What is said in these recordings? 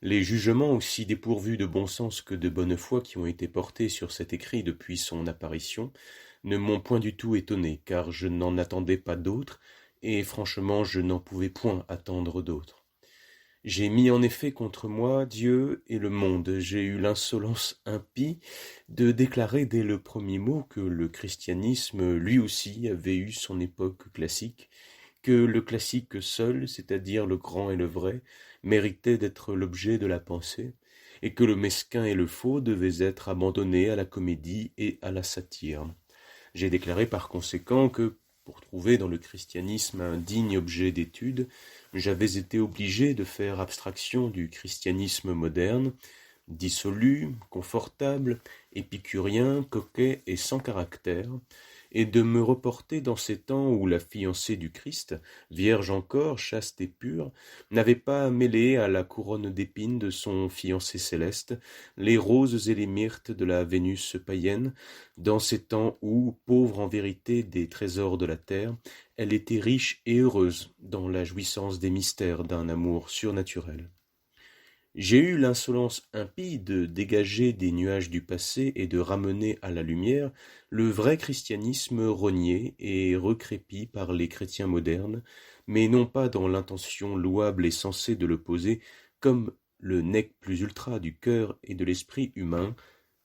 Les jugements aussi dépourvus de bon sens que de bonne foi qui ont été portés sur cet écrit depuis son apparition ne m'ont point du tout étonné, car je n'en attendais pas d'autres, et franchement je n'en pouvais point attendre d'autres. J'ai mis en effet contre moi Dieu et le monde. J'ai eu l'insolence impie de déclarer dès le premier mot que le christianisme lui aussi avait eu son époque classique, que le classique seul, c'est-à-dire le grand et le vrai, méritait d'être l'objet de la pensée, et que le mesquin et le faux devaient être abandonnés à la comédie et à la satire. J'ai déclaré par conséquent que, pour trouver dans le christianisme un digne objet d'étude, j'avais été obligé de faire abstraction du christianisme moderne, dissolu, confortable, épicurien, coquet et sans caractère, et de me reporter dans ces temps où la fiancée du Christ, vierge encore, chaste et pure, n'avait pas mêlé à la couronne d'épines de son fiancé céleste les roses et les myrtes de la Vénus païenne, dans ces temps où, pauvre en vérité des trésors de la terre, elle était riche et heureuse dans la jouissance des mystères d'un amour surnaturel. J'ai eu l'insolence impie de dégager des nuages du passé et de ramener à la lumière le vrai christianisme rogné et recrépi par les chrétiens modernes, mais non pas dans l'intention louable et sensée de le poser comme le nec plus ultra du cœur et de l'esprit humain,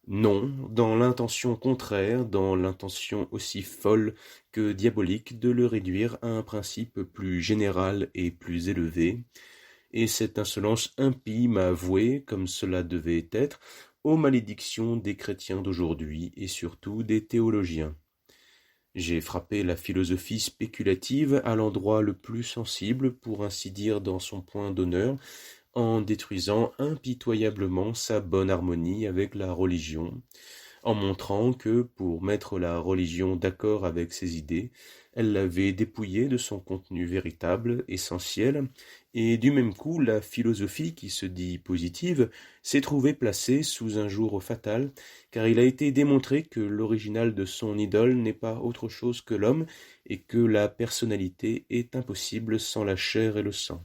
non, dans l'intention contraire, dans l'intention aussi folle que diabolique de le réduire à un principe plus général et plus élevé, et cette insolence impie m'a voué, comme cela devait être, aux malédictions des chrétiens d'aujourd'hui et surtout des théologiens. J'ai frappé la philosophie spéculative à l'endroit le plus sensible, pour ainsi dire dans son point d'honneur, en détruisant impitoyablement sa bonne harmonie avec la religion, en montrant que, pour mettre la religion d'accord avec ses idées, elle l'avait dépouillée de son contenu véritable, essentiel, et du même coup la philosophie qui se dit positive s'est trouvée placée sous un jour fatal, car il a été démontré que l'original de son idole n'est pas autre chose que l'homme, et que la personnalité est impossible sans la chair et le sang.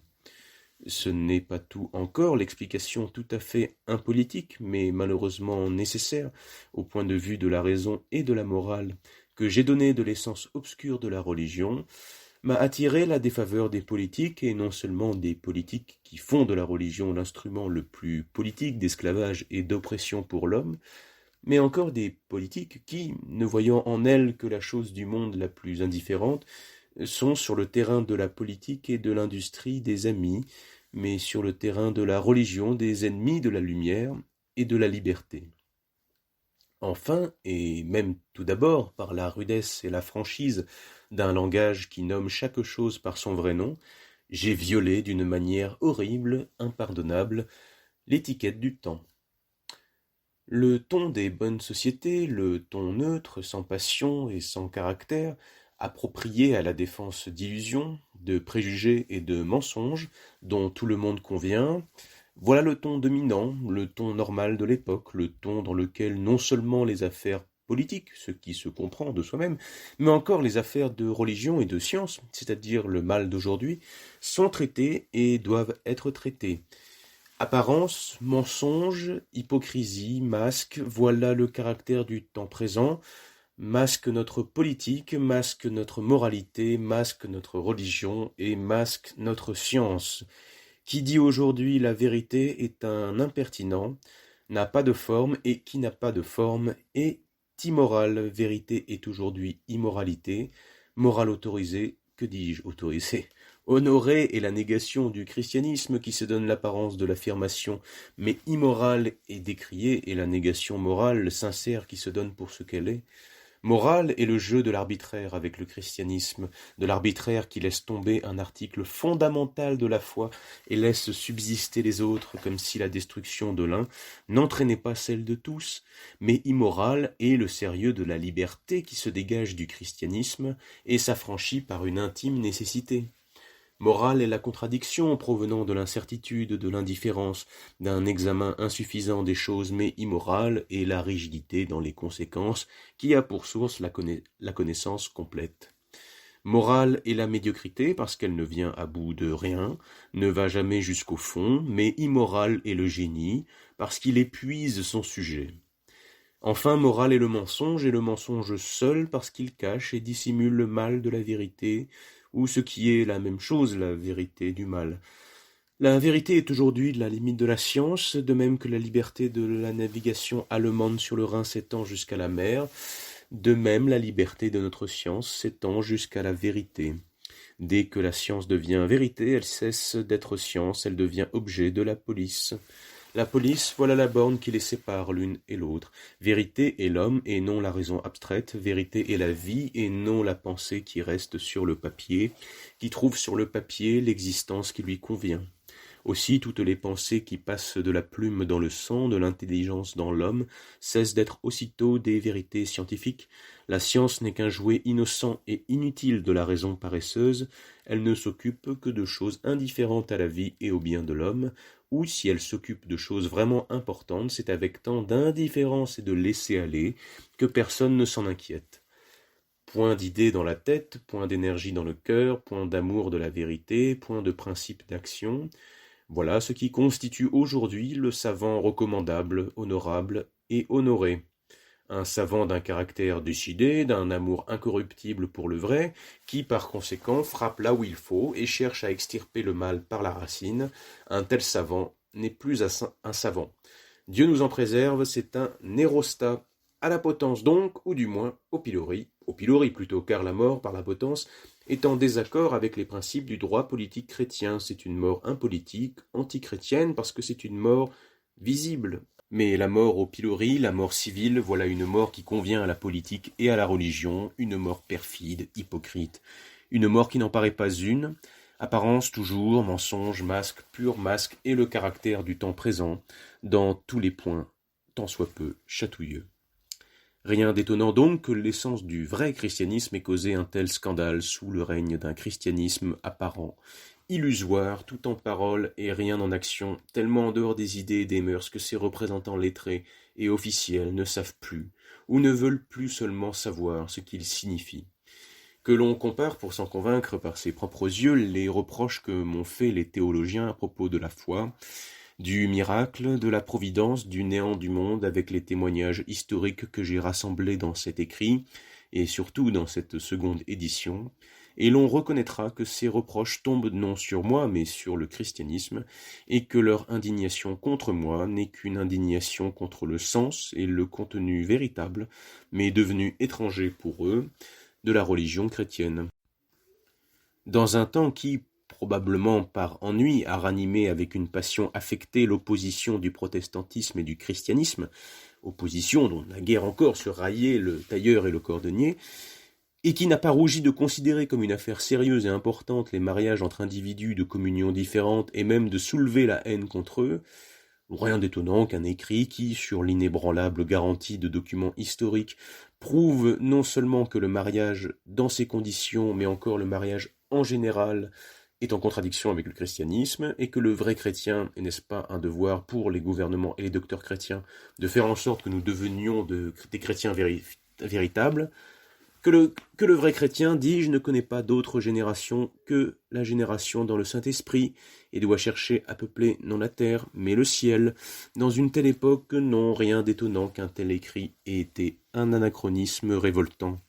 Ce n'est pas tout encore l'explication tout à fait impolitique, mais malheureusement nécessaire, au point de vue de la raison et de la morale, que j'ai donné de l'essence obscure de la religion, m'a attiré la défaveur des politiques, et non seulement des politiques qui font de la religion l'instrument le plus politique d'esclavage et d'oppression pour l'homme, mais encore des politiques qui, ne voyant en elle que la chose du monde la plus indifférente, sont sur le terrain de la politique et de l'industrie des amis, mais sur le terrain de la religion des ennemis de la lumière et de la liberté. Enfin, et même tout d'abord par la rudesse et la franchise d'un langage qui nomme chaque chose par son vrai nom, j'ai violé d'une manière horrible, impardonnable, l'étiquette du temps. Le ton des bonnes sociétés, le ton neutre, sans passion et sans caractère, approprié à la défense d'illusions, de préjugés et de mensonges, dont tout le monde convient, voilà le ton dominant, le ton normal de l'époque, le ton dans lequel non seulement les affaires politiques, ce qui se comprend de soi-même, mais encore les affaires de religion et de science, c'est-à-dire le mal d'aujourd'hui, sont traitées et doivent être traitées. Apparence, mensonge, hypocrisie, masque, voilà le caractère du temps présent, masque notre politique, masque notre moralité, masque notre religion et masque notre science. Qui dit aujourd'hui la vérité est un impertinent, n'a pas de forme, et qui n'a pas de forme est immoral. Vérité est aujourd'hui immoralité, morale autorisée, que dis-je autorisée? Honorée est la négation du christianisme qui se donne l'apparence de l'affirmation, mais immorale et décriée est la négation morale sincère qui se donne pour ce qu'elle est. Morale est le jeu de l'arbitraire avec le christianisme, de l'arbitraire qui laisse tomber un article fondamental de la foi et laisse subsister les autres comme si la destruction de l'un n'entraînait pas celle de tous, mais immoral est le sérieux de la liberté qui se dégage du christianisme et s'affranchit par une intime nécessité. Morale est la contradiction provenant de l'incertitude, de l'indifférence, d'un examen insuffisant des choses, mais immorale est la rigidité dans les conséquences qui a pour source la connaissance complète. Morale est la médiocrité parce qu'elle ne vient à bout de rien, ne va jamais jusqu'au fond, mais immoral est le génie parce qu'il épuise son sujet. Enfin, moral est le mensonge, et le mensonge seul parce qu'il cache et dissimule le mal de la vérité, ou ce qui est la même chose, la vérité du mal. La vérité est aujourd'hui la limite de la science, de même que la liberté de la navigation allemande sur le Rhin s'étend jusqu'à la mer, de même la liberté de notre science s'étend jusqu'à la vérité. Dès que la science devient vérité, elle cesse d'être science, elle devient objet de la police. La police, voilà la borne qui les sépare l'une et l'autre. Vérité est l'homme et non la raison abstraite, vérité est la vie et non la pensée qui reste sur le papier, qui trouve sur le papier l'existence qui lui convient. Aussi, toutes les pensées qui passent de la plume dans le sang, de l'intelligence dans l'homme, cessent d'être aussitôt des vérités scientifiques. La science n'est qu'un jouet innocent et inutile de la raison paresseuse. Elle ne s'occupe que de choses indifférentes à la vie et au bien de l'homme, ou si elle s'occupe de choses vraiment importantes, c'est avec tant d'indifférence et de laisser-aller que personne ne s'en inquiète. Point d'idée dans la tête, point d'énergie dans le cœur, point d'amour de la vérité, point de principe d'action. Voilà ce qui constitue aujourd'hui le savant recommandable, honorable et honoré. Un savant d'un caractère décidé, d'un amour incorruptible pour le vrai, qui par conséquent frappe là où il faut et cherche à extirper le mal par la racine. Un tel savant n'est plus un savant. Dieu nous en préserve, c'est un nérostat. À la potence donc, ou du moins au pilori plutôt, car la mort par la potence est en désaccord avec les principes du droit politique chrétien. C'est une mort impolitique, antichrétienne, parce que c'est une mort visible. Mais la mort au pilori, la mort civile, voilà une mort qui convient à la politique et à la religion, une mort perfide, hypocrite, une mort qui n'en paraît pas une, apparence toujours, mensonge, masque, pur masque, et le caractère du temps présent, dans tous les points, tant soit peu chatouilleux. Rien d'étonnant donc que l'essence du vrai christianisme ait causé un tel scandale sous le règne d'un christianisme apparent, illusoire, tout en parole et rien en action, tellement en dehors des idées et des mœurs que ses représentants lettrés et officiels ne savent plus, ou ne veulent plus seulement savoir ce qu'il signifie. Que l'on compare pour s'en convaincre par ses propres yeux les reproches que m'ont fait les théologiens à propos de la foi, du miracle, de la providence, du néant du monde, avec les témoignages historiques que j'ai rassemblés dans cet écrit, et surtout dans cette seconde édition, et l'on reconnaîtra que ces reproches tombent non sur moi, mais sur le christianisme, et que leur indignation contre moi n'est qu'une indignation contre le sens et le contenu véritable, mais devenu étranger pour eux, de la religion chrétienne. Dans un temps qui, probablement par ennui, a ranimé avec une passion affectée l'opposition du protestantisme et du christianisme, opposition dont naguère encore se raillaient le tailleur et le cordonnier, et qui n'a pas rougi de considérer comme une affaire sérieuse et importante les mariages entre individus de communions différentes et même de soulever la haine contre eux, rien d'étonnant qu'un écrit qui, sur l'inébranlable garantie de documents historiques, prouve non seulement que le mariage dans ces conditions, mais encore le mariage en général, est en contradiction avec le christianisme, et que le vrai chrétien, et n'est-ce pas un devoir pour les gouvernements et les docteurs chrétiens, de faire en sorte que nous devenions des chrétiens véritables, que le vrai chrétien, dis-je, ne connaît pas d'autre génération que la génération dans le Saint-Esprit, et doit chercher à peupler non la terre, mais le ciel. Dans une telle époque, non, rien d'étonnant qu'un tel écrit ait été un anachronisme révoltant.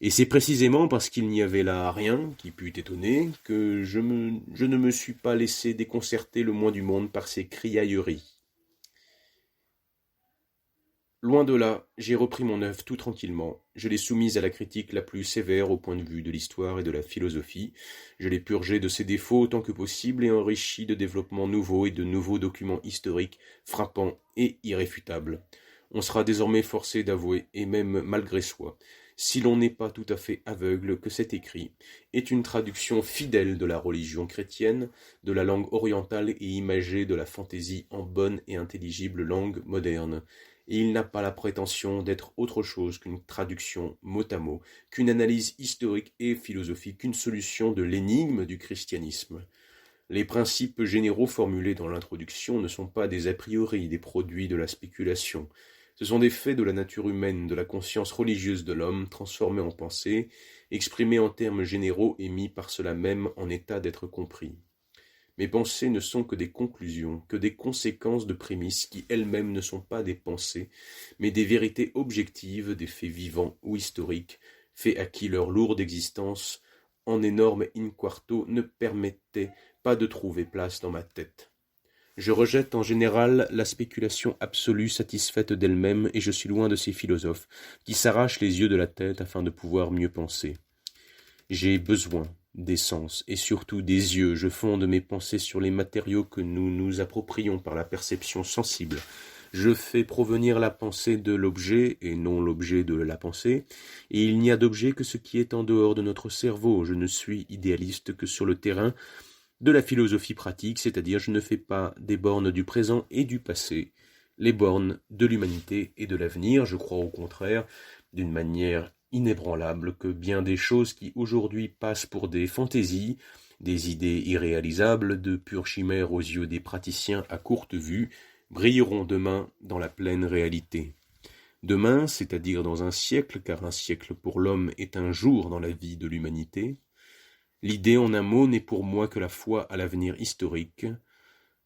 Et c'est précisément parce qu'il n'y avait là rien qui pût étonner que je ne me suis pas laissé déconcerter le moins du monde par ces criailleries. Loin de là, j'ai repris mon œuvre tout tranquillement, je l'ai soumise à la critique la plus sévère au point de vue de l'histoire et de la philosophie, je l'ai purgée de ses défauts autant que possible et enrichie de développements nouveaux et de nouveaux documents historiques frappants et irréfutables. On sera désormais forcé d'avouer, et même malgré soi, si l'on n'est pas tout à fait aveugle, que cet écrit est une traduction fidèle de la religion chrétienne, de la langue orientale et imagée de la fantaisie en bonne et intelligible langue moderne. Et il n'a pas la prétention d'être autre chose qu'une traduction mot à mot, qu'une analyse historique et philosophique, qu'une solution de l'énigme du christianisme. Les principes généraux formulés dans l'introduction ne sont pas des a priori, des produits de la spéculation. Ce sont des faits de la nature humaine, de la conscience religieuse de l'homme, transformés en pensée, exprimé en termes généraux et mis par cela même en état d'être compris. Mes pensées ne sont que des conclusions, que des conséquences de prémices qui elles-mêmes ne sont pas des pensées, mais des vérités objectives des faits vivants ou historiques, faits à qui leur lourde existence, en énorme in quarto, ne permettait pas de trouver place dans ma tête. Je rejette en général la spéculation absolue satisfaite d'elle-même et je suis loin de ces philosophes qui s'arrachent les yeux de la tête afin de pouvoir mieux penser. J'ai besoin des sens et surtout des yeux. Je fonde mes pensées sur les matériaux que nous nous approprions par la perception sensible. Je fais provenir la pensée de l'objet et non l'objet de la pensée, et il n'y a d'objet que ce qui est en dehors de notre cerveau. Je ne suis idéaliste que sur le terrain de la philosophie pratique, c'est-à-dire je ne fais pas des bornes du présent et du passé, les bornes de l'humanité et de l'avenir. Je crois au contraire, d'une manière inébranlable, que bien des choses qui aujourd'hui passent pour des fantaisies, des idées irréalisables, de pures chimères aux yeux des praticiens à courte vue, brilleront demain dans la pleine réalité. Demain, c'est-à-dire dans un siècle, car un siècle pour l'homme est un jour dans la vie de l'humanité. L'idée en un mot n'est pour moi que la foi à l'avenir historique,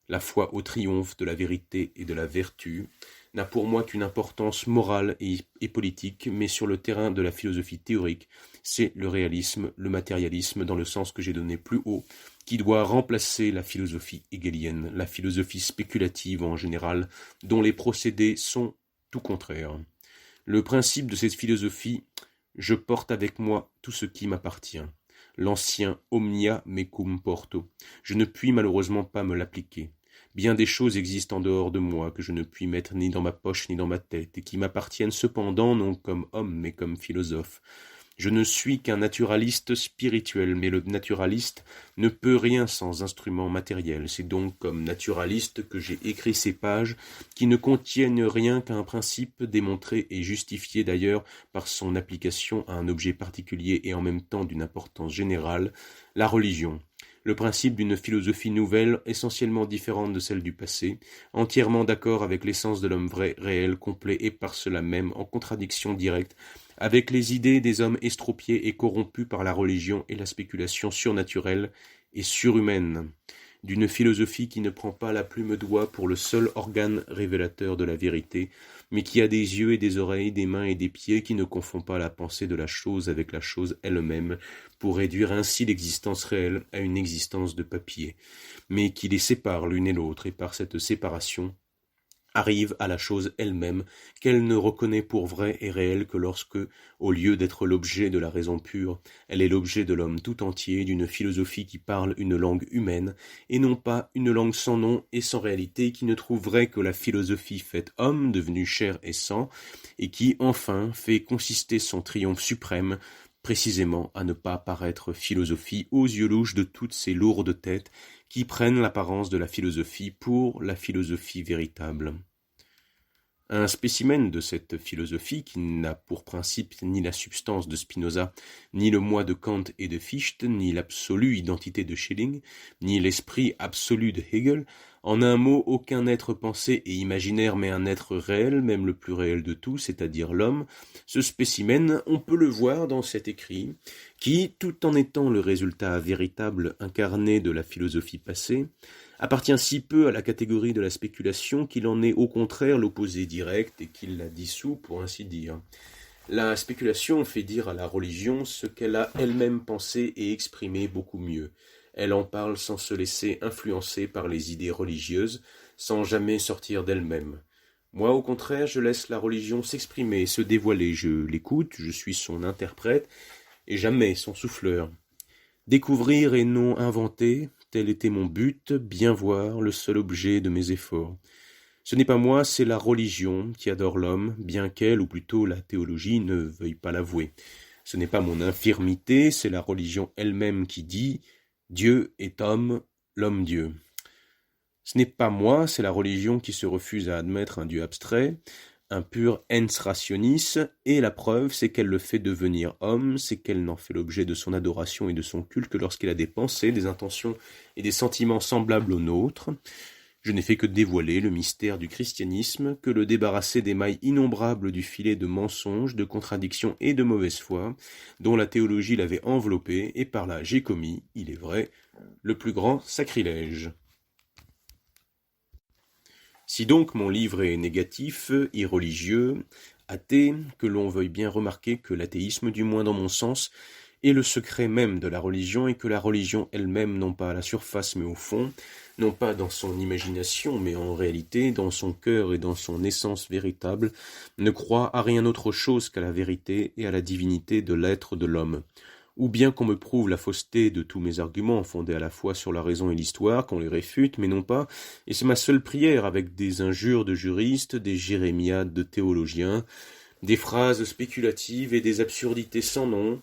la foi au triomphe de la vérité et de la vertu, n'a pour moi qu'une importance morale et politique, mais sur le terrain de la philosophie théorique, c'est le réalisme, le matérialisme, dans le sens que j'ai donné plus haut, qui doit remplacer la philosophie hegelienne, la philosophie spéculative en général, dont les procédés sont tout contraires. Le principe de cette philosophie, je porte avec moi tout ce qui m'appartient. L'ancien omnia mecum porto. Je ne puis malheureusement pas me l'appliquer. Bien des choses existent en dehors de moi que je ne puis mettre ni dans ma poche ni dans ma tête, et qui m'appartiennent cependant non comme homme mais comme philosophe. Je ne suis qu'un naturaliste spirituel, mais le naturaliste ne peut rien sans instrument matériel. C'est donc comme naturaliste que j'ai écrit ces pages qui ne contiennent rien qu'un principe démontré et justifié d'ailleurs par son application à un objet particulier et en même temps d'une importance générale, la religion. Le principe d'une philosophie nouvelle, essentiellement différente de celle du passé, entièrement d'accord avec l'essence de l'homme vrai, réel, complet et par cela même en contradiction directe avec les idées des hommes estropiés et corrompus par la religion et la spéculation surnaturelle et surhumaine, d'une philosophie qui ne prend pas la plume doigt pour le seul organe révélateur de la vérité, mais qui a des yeux et des oreilles, des mains et des pieds, qui ne confond pas la pensée de la chose avec la chose elle-même, pour réduire ainsi l'existence réelle à une existence de papier, mais qui les sépare l'une et l'autre, et par cette séparation arrive à la chose elle-même, qu'elle ne reconnaît pour vraie et réelle que lorsque, au lieu d'être l'objet de la raison pure, elle est l'objet de l'homme tout entier, d'une philosophie qui parle une langue humaine, et non pas une langue sans nom et sans réalité, qui ne trouve vrai que la philosophie faite homme, devenue chair et sang, et qui, enfin, fait consister son triomphe suprême, précisément à ne pas paraître philosophie aux yeux louches de toutes ces lourdes têtes qui prennent l'apparence de la philosophie pour la philosophie véritable. Un spécimen de cette philosophie, qui n'a pour principe ni la substance de Spinoza, ni le moi de Kant et de Fichte, ni l'absolue identité de Schelling, ni l'esprit absolu de Hegel, en un mot, aucun être pensé et imaginaire, mais un être réel, même le plus réel de tous, c'est-à-dire l'homme. Ce spécimen, on peut le voir dans cet écrit, qui, tout en étant le résultat véritable incarné de la philosophie passée, appartient si peu à la catégorie de la spéculation qu'il en est au contraire l'opposé direct et qu'il la dissout, pour ainsi dire. La spéculation fait dire à la religion ce qu'elle a elle-même pensé et exprimé beaucoup mieux. Elle en parle sans se laisser influencer par les idées religieuses, sans jamais sortir d'elle-même. Moi, au contraire, je laisse la religion s'exprimer, se dévoiler. Je l'écoute, je suis son interprète, et jamais son souffleur. Découvrir et non inventer, tel était mon but, bien voir, le seul objet de mes efforts. Ce n'est pas moi, c'est la religion qui adore l'homme, bien qu'elle, ou plutôt la théologie, ne veuille pas l'avouer. Ce n'est pas mon infirmité, c'est la religion elle-même qui dit « Dieu est homme, l'homme Dieu ». Ce n'est pas moi, c'est la religion qui se refuse à admettre un Dieu abstrait, un pur ens rationis, et la preuve, c'est qu'elle le fait devenir homme, c'est qu'elle n'en fait l'objet de son adoration et de son culte que lorsqu'elle a des pensées, des intentions et des sentiments semblables aux nôtres. Je n'ai fait que dévoiler le mystère du christianisme, que le débarrasser des mailles innombrables du filet de mensonges, de contradictions et de mauvaise foi, dont la théologie l'avait enveloppé, et par là j'ai commis, il est vrai, le plus grand sacrilège. Si donc mon livre est négatif, irreligieux, athée, que l'on veuille bien remarquer que l'athéisme, du moins dans mon sens, est le secret même de la religion, et que la religion elle-même, non pas à la surface mais au fond, non pas dans son imagination mais en réalité, dans son cœur et dans son essence véritable, ne croit à rien autre chose qu'à la vérité et à la divinité de l'être de l'homme. Ou bien qu'on me prouve la fausseté de tous mes arguments, fondés à la fois sur la raison et l'histoire, qu'on les réfute, mais non pas, et c'est ma seule prière, avec des injures de juristes, des jérémiades de théologiens, des phrases spéculatives et des absurdités sans nom,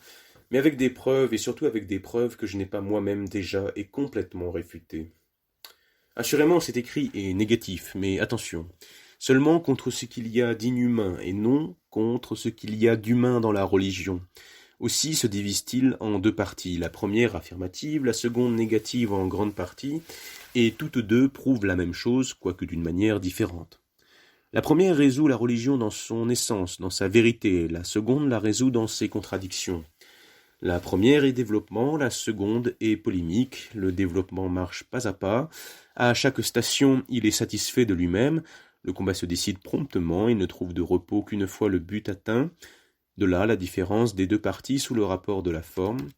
mais avec des preuves, et surtout avec des preuves que je n'ai pas moi-même déjà et complètement réfutées. Assurément, cet écrit est négatif, mais attention, seulement contre ce qu'il y a d'inhumain, et non contre ce qu'il y a d'humain dans la religion. Aussi se divise-t-il en deux parties, la première affirmative, la seconde négative en grande partie, et toutes deux prouvent la même chose, quoique d'une manière différente. La première résout la religion dans son essence, dans sa vérité, la seconde la résout dans ses contradictions. La première est développement, la seconde est polémique, le développement marche pas, à chaque station il est satisfait de lui-même, le combat se décide promptement et ne trouve de repos qu'une fois le but atteint. De là la différence des deux parties sous le rapport de la forme.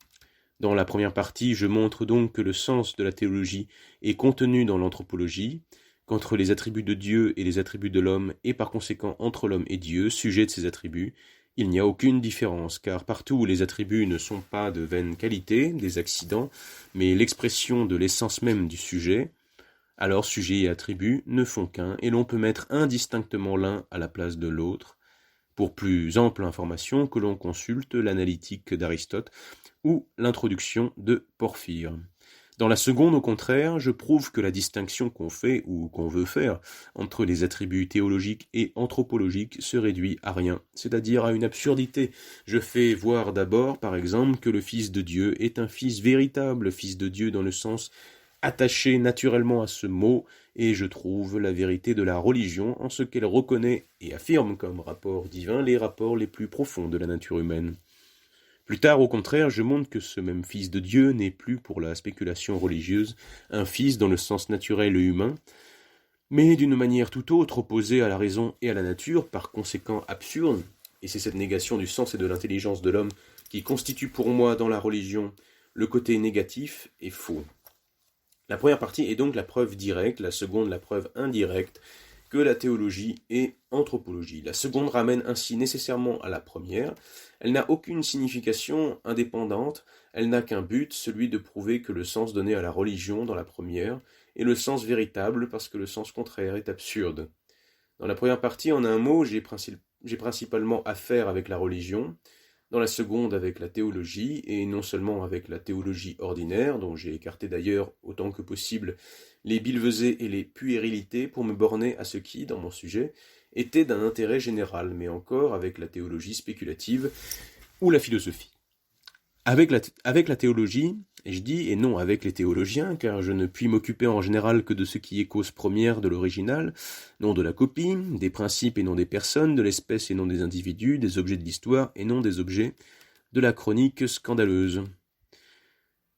Dans la première partie, je montre donc que le sens de la théologie est contenu dans l'anthropologie, qu'entre les attributs de Dieu et les attributs de l'homme, et par conséquent entre l'homme et Dieu, sujet de ces attributs, il n'y a aucune différence, car partout où les attributs ne sont pas de vaine qualité, des accidents, mais l'expression de l'essence même du sujet, alors sujet et attribut ne font qu'un, et l'on peut mettre indistinctement l'un à la place de l'autre. Pour plus ample information, que l'on consulte l'analytique d'Aristote ou l'introduction de Porphyre. Dans la seconde, au contraire, je prouve que la distinction qu'on fait ou qu'on veut faire entre les attributs théologiques et anthropologiques se réduit à rien, c'est-à-dire à une absurdité. Je fais voir d'abord, par exemple, que le Fils de Dieu est un Fils véritable, Fils de Dieu dans le sens attaché naturellement à ce mot, et je trouve la vérité de la religion en ce qu'elle reconnaît et affirme comme rapport divin les rapports les plus profonds de la nature humaine. Plus tard, au contraire, je montre que ce même Fils de Dieu n'est plus pour la spéculation religieuse un Fils dans le sens naturel et humain, mais d'une manière tout autre, opposée à la raison et à la nature, par conséquent absurde, et c'est cette négation du sens et de l'intelligence de l'homme qui constitue pour moi dans la religion le côté négatif et faux. La première partie est donc la preuve directe, la seconde la preuve indirecte que la théologie est anthropologie. La seconde ramène ainsi nécessairement à la première. Elle n'a aucune signification indépendante, elle n'a qu'un but, celui de prouver que le sens donné à la religion dans la première est le sens véritable parce que le sens contraire est absurde. Dans la première partie, en un mot, j'ai principalement affaire avec la religion, dans la seconde avec la théologie, et non seulement avec la théologie ordinaire, dont j'ai écarté d'ailleurs autant que possible les billevesées et les puérilités pour me borner à ce qui, dans mon sujet, était d'un intérêt général, mais encore avec la théologie spéculative ou la philosophie. Avec la théologie, et je dis, et non avec les théologiens, car je ne puis m'occuper en général que de ce qui est cause première de l'original, non de la copie, des principes et non des personnes, de l'espèce et non des individus, des objets de l'histoire et non des objets de la chronique scandaleuse.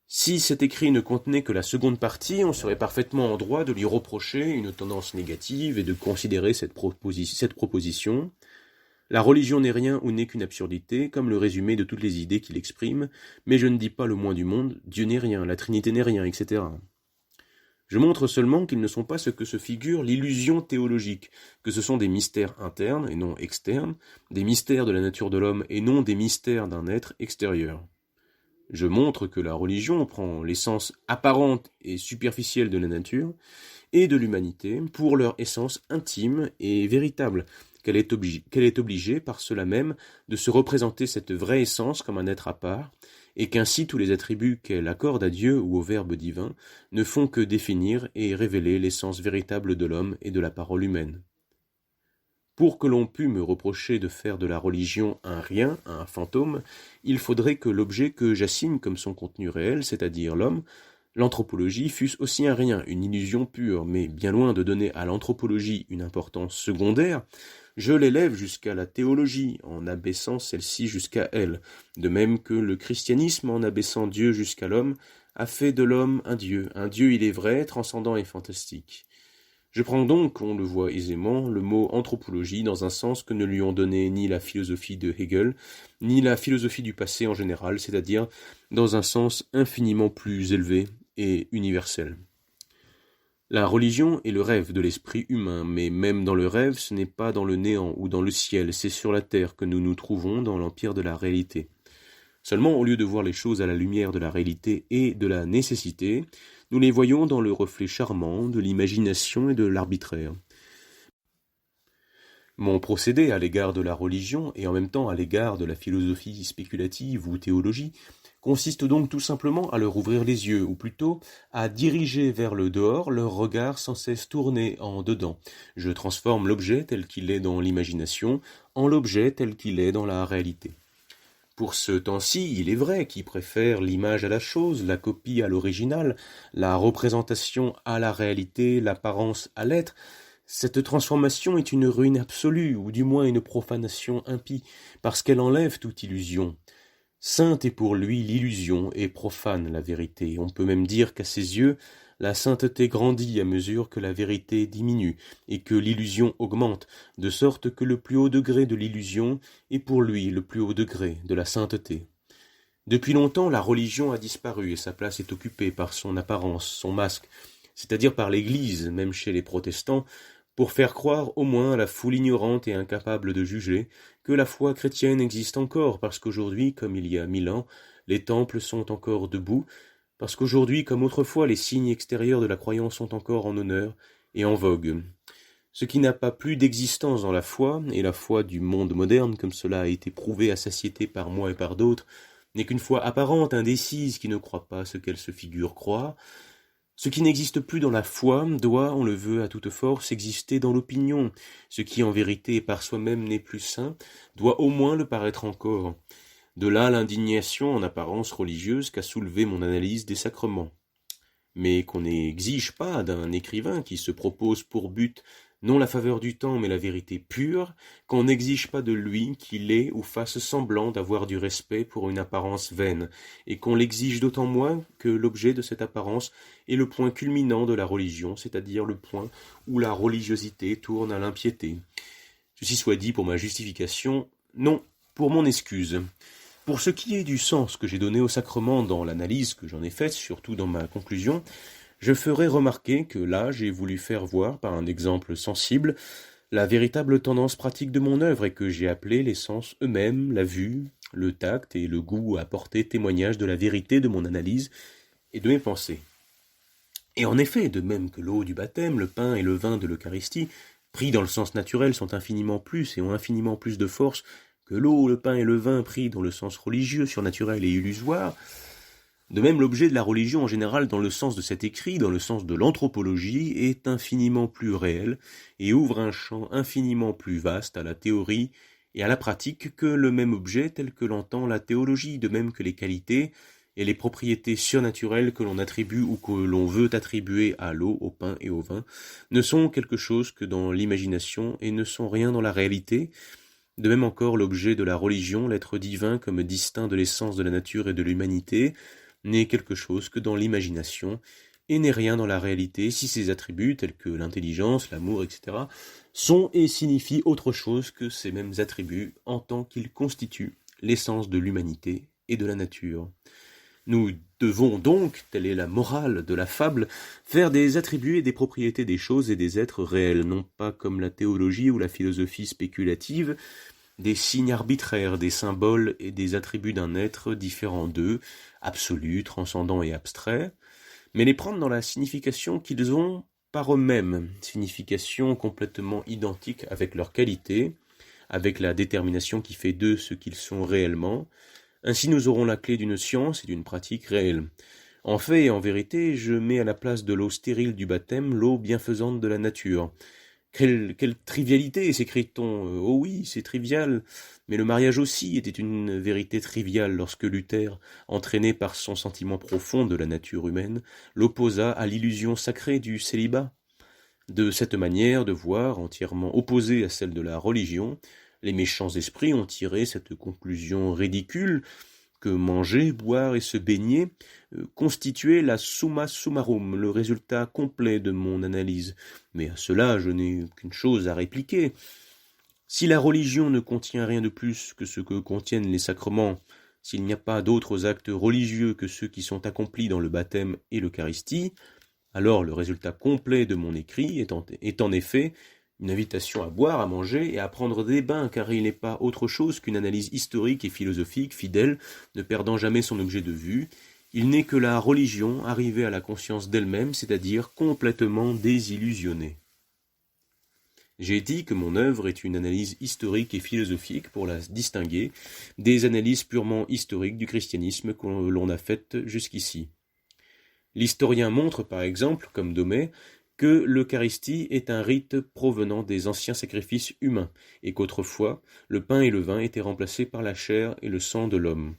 Si cet écrit ne contenait que la seconde partie, on serait parfaitement en droit de lui reprocher une tendance négative et de considérer cette proposition. La religion n'est rien ou n'est qu'une absurdité, comme le résumé de toutes les idées qu'il exprime, mais je ne dis pas le moins du monde, Dieu n'est rien, la Trinité n'est rien, etc. Je montre seulement qu'ils ne sont pas ce que se figure l'illusion théologique, que ce sont des mystères internes et non externes, des mystères de la nature de l'homme et non des mystères d'un être extérieur. Je montre que la religion prend l'essence apparente et superficielle de la nature et de l'humanité pour leur essence intime et véritable, qu'elle est obligée par cela même de se représenter cette vraie essence comme un être à part, et qu'ainsi tous les attributs qu'elle accorde à Dieu ou au Verbe divin ne font que définir et révéler l'essence véritable de l'homme et de la parole humaine. Pour que l'on pût me reprocher de faire de la religion un rien, un fantôme, il faudrait que l'objet que j'assigne comme son contenu réel, c'est-à-dire l'homme, L'anthropologie fût aussi un rien, une illusion pure, mais bien loin de donner à l'anthropologie une importance secondaire, je l'élève jusqu'à la théologie, en abaissant celle-ci jusqu'à elle, de même que le christianisme, en abaissant Dieu jusqu'à l'homme, a fait de l'homme un Dieu il est vrai, transcendant et fantastique. Je prends donc, on le voit aisément, le mot anthropologie dans un sens que ne lui ont donné ni la philosophie de Hegel, ni la philosophie du passé en général, c'est-à-dire dans un sens infiniment plus élevé et universel. La religion est le rêve de l'esprit humain, mais même dans le rêve, ce n'est pas dans le néant ou dans le ciel, c'est sur la terre que nous nous trouvons dans l'empire de la réalité. Seulement, au lieu de voir les choses à la lumière de la réalité et de la nécessité, nous les voyons dans le reflet charmant de l'imagination et de l'arbitraire. Mon procédé à l'égard de la religion et en même temps à l'égard de la philosophie spéculative ou théologie consiste donc tout simplement à leur ouvrir les yeux, ou plutôt à diriger vers le dehors leur regard sans cesse tourné en dedans. Je transforme l'objet tel qu'il est dans l'imagination en l'objet tel qu'il est dans la réalité. Pour ce temps-ci, il est vrai qui préfère l'image à la chose, la copie à l'original, la représentation à la réalité, l'apparence à l'être. Cette transformation est une ruine absolue, ou du moins une profanation impie, parce qu'elle enlève toute illusion. Sainte est pour lui l'illusion, et profane la vérité. On peut même dire qu'à ses yeux, la sainteté grandit à mesure que la vérité diminue, et que l'illusion augmente, de sorte que le plus haut degré de l'illusion est pour lui le plus haut degré de la sainteté. Depuis longtemps, la religion a disparu, et sa place est occupée par son apparence, son masque, c'est-à-dire par l'Église, même chez les protestants, pour faire croire au moins à la foule ignorante et incapable de juger que la foi chrétienne existe encore, parce qu'aujourd'hui, comme il y a 1000 ans, les temples sont encore debout, parce qu'aujourd'hui, comme autrefois, les signes extérieurs de la croyance sont encore en honneur et en vogue. Ce qui n'a pas plus d'existence dans la foi, et la foi du monde moderne, comme cela a été prouvé à satiété par moi et par d'autres, n'est qu'une foi apparente, indécise, qui ne croit pas ce qu'elle se figure croire. Ce qui n'existe plus dans la foi doit, on le veut à toute force, exister dans l'opinion. Ce qui en vérité par soi-même n'est plus saint, doit au moins le paraître encore. De là l'indignation en apparence religieuse qu'a soulevé mon analyse des sacrements. Mais qu'on n'exige pas d'un écrivain qui se propose pour but non la faveur du temps mais la vérité pure, qu'on n'exige pas de lui qu'il ait ou fasse semblant d'avoir du respect pour une apparence vaine, et qu'on l'exige d'autant moins que l'objet de cette apparence est le point culminant de la religion, c'est-à-dire le point où la religiosité tourne à l'impiété. Ceci soit dit pour ma justification, non, pour mon excuse. Pour ce qui est du sens que j'ai donné au sacrement dans l'analyse que j'en ai faite, surtout dans ma conclusion, je ferai remarquer que là j'ai voulu faire voir, par un exemple sensible, la véritable tendance pratique de mon œuvre et que j'ai appelé les sens eux-mêmes, la vue, le tact et le goût à porter témoignage de la vérité de mon analyse et de mes pensées. Et en effet, de même que l'eau du baptême, le pain et le vin de l'Eucharistie, pris dans le sens naturel, sont infiniment plus et ont infiniment plus de force que l'eau, le pain et le vin pris dans le sens religieux, surnaturel et illusoire, de même l'objet de la religion en général dans le sens de cet écrit, dans le sens de l'anthropologie, est infiniment plus réel et ouvre un champ infiniment plus vaste à la théorie et à la pratique que le même objet tel que l'entend la théologie, de même que les qualités et les propriétés surnaturelles que l'on attribue ou que l'on veut attribuer à l'eau, au pain et au vin, ne sont quelque chose que dans l'imagination et ne sont rien dans la réalité. De même encore l'objet de la religion, l'être divin comme distinct de l'essence de la nature et de l'humanité, n'est quelque chose que dans l'imagination, et n'est rien dans la réalité si ces attributs, tels que l'intelligence, l'amour, etc., sont et signifient autre chose que ces mêmes attributs en tant qu'ils constituent l'essence de l'humanité et de la nature. Nous devons donc, telle est la morale de la fable, faire des attributs et des propriétés des choses et des êtres réels, non pas comme la théologie ou la philosophie spéculative, des signes arbitraires, des symboles et des attributs d'un être différent d'eux, absolu, transcendant et abstrait, mais les prendre dans la signification qu'ils ont par eux-mêmes, signification complètement identique avec leur qualité, avec la détermination qui fait d'eux ce qu'ils sont réellement. Ainsi nous aurons la clé d'une science et d'une pratique réelle. En fait et en vérité, je mets à la place de l'eau stérile du baptême l'eau bienfaisante de la nature. Quelle trivialité, s'écrie-t-on. Oh oui, c'est trivial, mais le mariage aussi était une vérité triviale lorsque Luther, entraîné par son sentiment profond de la nature humaine, l'opposa à l'illusion sacrée du célibat. De cette manière de voir, entièrement opposée à celle de la religion, les méchants esprits ont tiré cette conclusion ridicule que manger, boire et se baigner constituait la summa summarum, le résultat complet de mon analyse. Mais à cela, je n'ai qu'une chose à répliquer. Si la religion ne contient rien de plus que ce que contiennent les sacrements, s'il n'y a pas d'autres actes religieux que ceux qui sont accomplis dans le baptême et l'Eucharistie, alors le résultat complet de mon écrit est en effet une invitation à boire, à manger et à prendre des bains, car il n'est pas autre chose qu'une analyse historique et philosophique, fidèle, ne perdant jamais son objet de vue. Il n'est que la religion arrivée à la conscience d'elle-même, c'est-à-dire complètement désillusionnée. J'ai dit que mon œuvre est une analyse historique et philosophique pour la distinguer des analyses purement historiques du christianisme que l'on a faites jusqu'ici. L'historien montre par exemple, comme Domais, que l'Eucharistie est un rite provenant des anciens sacrifices humains, et qu'autrefois, le pain et le vin étaient remplacés par la chair et le sang de l'homme.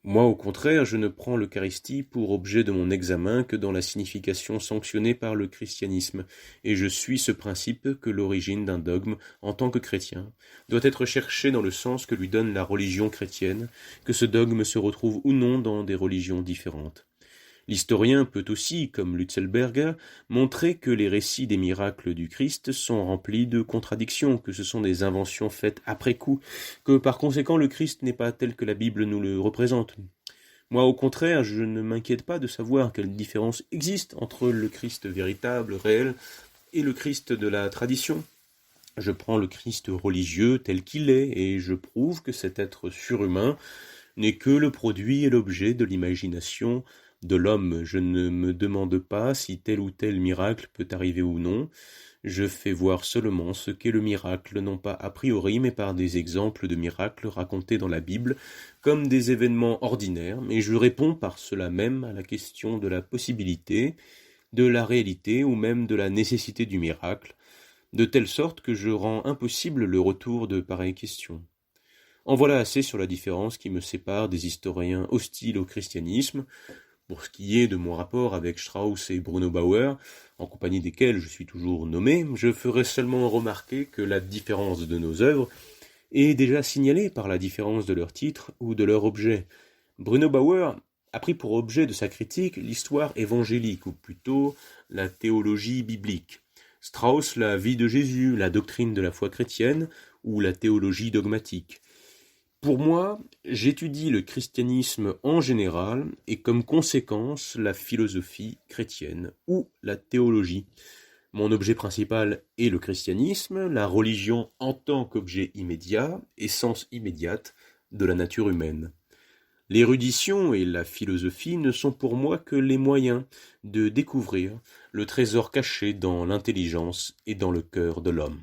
Moi, au contraire, je ne prends l'Eucharistie pour objet de mon examen que dans la signification sanctionnée par le christianisme, et je suis ce principe que l'origine d'un dogme, en tant que chrétien, doit être cherchée dans le sens que lui donne la religion chrétienne, que ce dogme se retrouve ou non dans des religions différentes. L'historien peut aussi, comme Lutzelberger, montrer que les récits des miracles du Christ sont remplis de contradictions, que ce sont des inventions faites après coup, que par conséquent le Christ n'est pas tel que la Bible nous le représente. Moi, au contraire, je ne m'inquiète pas de savoir quelle différence existe entre le Christ véritable, réel, et le Christ de la tradition. Je prends le Christ religieux tel qu'il est, et je prouve que cet être surhumain n'est que le produit et l'objet de l'imagination de l'homme. Je ne me demande pas si tel ou tel miracle peut arriver ou non. Je fais voir seulement ce qu'est le miracle, non pas a priori, mais par des exemples de miracles racontés dans la Bible, comme des événements ordinaires, et je réponds par cela même à la question de la possibilité, de la réalité ou même de la nécessité du miracle, de telle sorte que je rends impossible le retour de pareilles questions. En voilà assez sur la différence qui me sépare des historiens hostiles au christianisme. Pour ce qui est de mon rapport avec Strauss et Bruno Bauer, en compagnie desquels je suis toujours nommé, je ferai seulement remarquer que la différence de nos œuvres est déjà signalée par la différence de leur titre ou de leur objet. Bruno Bauer a pris pour objet de sa critique l'histoire évangélique, ou plutôt la théologie biblique. Strauss, la vie de Jésus, la doctrine de la foi chrétienne, ou la théologie dogmatique. Pour moi, j'étudie le christianisme en général et comme conséquence la philosophie chrétienne ou la théologie. Mon objet principal est le christianisme, la religion en tant qu'objet immédiat, essence immédiate de la nature humaine. L'érudition et la philosophie ne sont pour moi que les moyens de découvrir le trésor caché dans l'intelligence et dans le cœur de l'homme.